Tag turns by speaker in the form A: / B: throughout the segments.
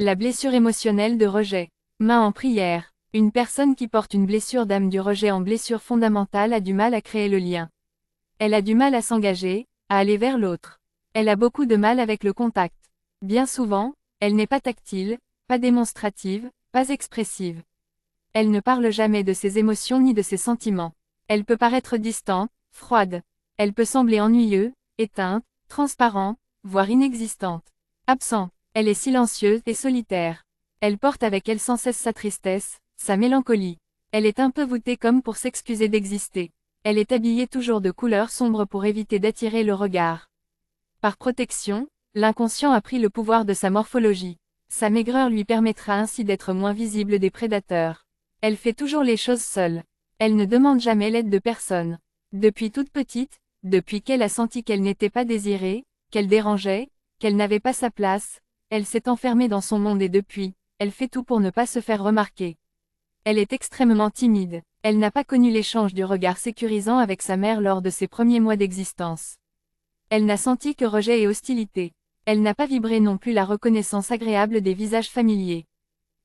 A: La blessure émotionnelle de rejet. Main en prière. Une personne qui porte une blessure d'âme du rejet en blessure fondamentale a du mal à créer le lien. Elle a du mal à s'engager, à aller vers l'autre. Elle a beaucoup de mal avec le contact. Bien souvent, elle n'est pas tactile, pas démonstrative, pas expressive. Elle ne parle jamais de ses émotions ni de ses sentiments. Elle peut paraître distante, froide. Elle peut sembler ennuyeuse, éteinte, transparente, voire inexistante. Absente. Elle est silencieuse et solitaire. Elle porte avec elle sans cesse sa tristesse, sa mélancolie. Elle est un peu voûtée comme pour s'excuser d'exister. Elle est habillée toujours de couleurs sombres pour éviter d'attirer le regard. Par protection, l'inconscient a pris le pouvoir de sa morphologie. Sa maigreur lui permettra ainsi d'être moins visible des prédateurs. Elle fait toujours les choses seule. Elle ne demande jamais l'aide de personne. Depuis toute petite, depuis qu'elle a senti qu'elle n'était pas désirée, qu'elle dérangeait, qu'elle n'avait pas sa place, elle s'est enfermée dans son monde et depuis, elle fait tout pour ne pas se faire remarquer. Elle est extrêmement timide. Elle n'a pas connu l'échange du regard sécurisant avec sa mère lors de ses premiers mois d'existence. Elle n'a senti que rejet et hostilité. Elle n'a pas vibré non plus la reconnaissance agréable des visages familiers.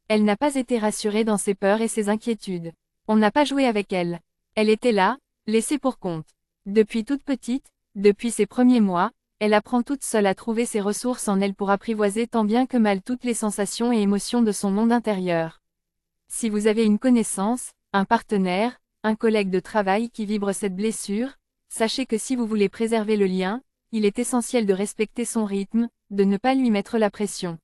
A: Elle n'a pas été rassurée dans ses peurs et ses inquiétudes. On n'a pas joué avec elle. Elle était là, laissée pour compte. Depuis toute petite, depuis ses premiers mois, elle apprend toute seule à trouver ses ressources en elle pour apprivoiser tant bien que mal toutes les sensations et émotions de son monde intérieur. Si vous avez une connaissance, un partenaire, un collègue de travail qui vibre cette blessure, sachez que si vous voulez préserver le lien, il est essentiel de respecter son rythme, de ne pas lui mettre la pression.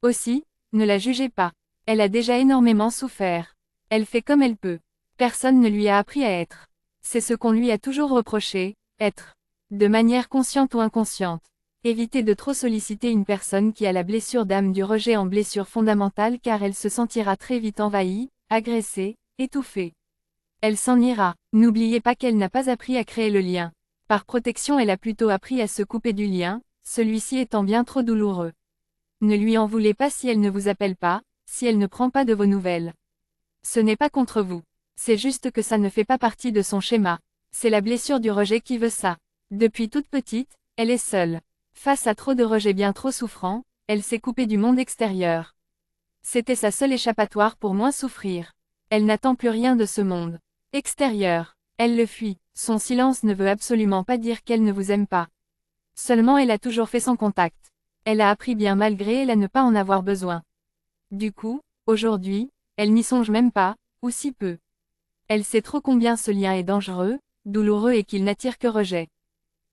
A: Aussi, ne la jugez pas. Elle a déjà énormément souffert. Elle fait comme elle peut. Personne ne lui a appris à être. C'est ce qu'on lui a toujours reproché, être. De manière consciente ou inconsciente. Évitez de trop solliciter une personne qui a la blessure d'âme du rejet en blessure fondamentale car elle se sentira très vite envahie, agressée, étouffée. Elle s'en ira. N'oubliez pas qu'elle n'a pas appris à créer le lien. Par protection elle a plutôt appris à se couper du lien, celui-ci étant bien trop douloureux. Ne lui en voulez pas si elle ne vous appelle pas, si elle ne prend pas de vos nouvelles. Ce n'est pas contre vous. C'est juste que ça ne fait pas partie de son schéma. C'est la blessure du rejet qui veut ça. Depuis toute petite, elle est seule. Face à trop de rejets bien trop souffrants, elle s'est coupée du monde extérieur. C'était sa seule échappatoire pour moins souffrir. Elle n'attend plus rien de ce monde extérieur. Elle le fuit. Son silence ne veut absolument pas dire qu'elle ne vous aime pas. Seulement elle a toujours fait sans contact. Elle a appris bien malgré elle à ne pas en avoir besoin. Du coup, aujourd'hui, elle n'y songe même pas, ou si peu. Elle sait trop combien ce lien est dangereux, douloureux et qu'il n'attire que rejet.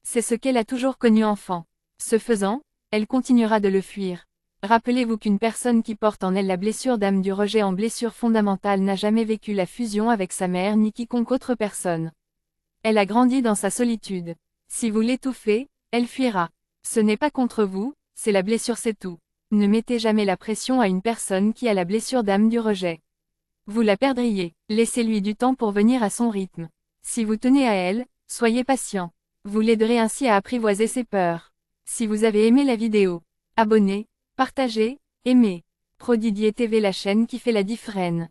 A: C'est ce qu'elle a toujours connu enfant. Ce faisant, elle continuera de le fuir. Rappelez-vous qu'une personne qui porte en elle la blessure d'âme du rejet en blessure fondamentale n'a jamais vécu la fusion avec sa mère ni quiconque autre personne. Elle a grandi dans sa solitude. Si vous l'étouffez, elle fuira. Ce n'est pas contre vous, c'est la blessure c'est tout. Ne mettez jamais la pression à une personne qui a la blessure d'âme du rejet. Vous la perdriez. Laissez-lui du temps pour venir à son rythme. Si vous tenez à elle, soyez patient. Vous l'aiderez ainsi à apprivoiser ses peurs. Si vous avez aimé la vidéo, abonnez, partagez, aimez. Prodidier TV, la chaîne qui fait la différence.